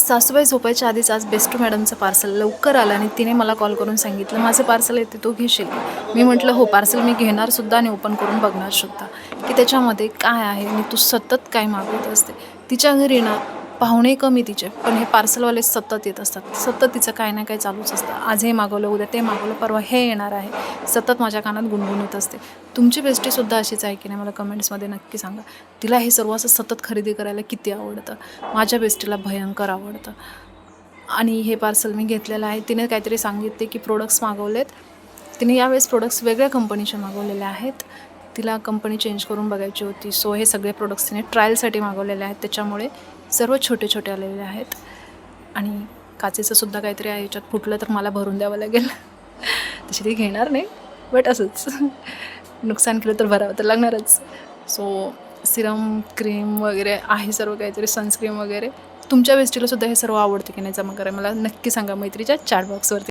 सासूबाई झोपायच्या आधीच आज बेस्टू मॅडमचं पार्सल लवकर आलं आणि तिने मला कॉल करून सांगितलं, माझं पार्सल येते, तो घेशील? मी म्हटलं हो, पार्सल मी घेणारसुद्धा आणि ओपन करून बघणारसुद्धा की त्याच्यामध्ये काय आहे आणि तू सतत काय मागवत असते. तिच्या घरी ना पाहुणे कमी तिचे, पण हे पार्सलवाले सतत येत असतात. सतत तिचं काय ना काय चालूच असतं. आज हे मागवलं, उद्या ते मागवलं, परवा हे येणार आहे. सतत माझ्या कानात गुणगुणत असते. तुमची बेस्टीसुद्धा अशीच आहे की नाही मला कमेंट्समध्ये नक्की सांगा. तिला हे सर्व असं सतत खरेदी करायला किती आवडतं. माझ्या बेस्टीला भयंकर आवडतं. आणि हे पार्सल मी घेतलेलं आहे. तिने काहीतरी सांगितले की प्रोडक्ट्स मागवलेत. तिने यावेळेस प्रोडक्ट्स वेगळ्या कंपनीचे मागवलेले आहेत. तिला कंपनी चेंज करून बघायची होती. सो हे सगळे प्रोडक्ट्स तिने ट्रायलसाठी मागवलेले आहेत. त्याच्यामुळे सर्व छोटे छोटे आलेले आहेत. आणि काचेचं सुद्धा काहीतरी आहे, याच्यात फुटलं तर मला भरून द्यावं लागेल. तशी ती घेणार नाही, बट असंच नुकसान केलं तर भरावं तर लागणारच. सो सिरम, क्रीम वगैरे आहे, सर्व काहीतरी सनस्क्रीम वगैरे. तुमच्या बेस्टीला सुद्धा हे सर्व आवडते की नाही जमा करा, मला नक्की सांगा मैत्रीच्या चॅट बॉक्सवरती.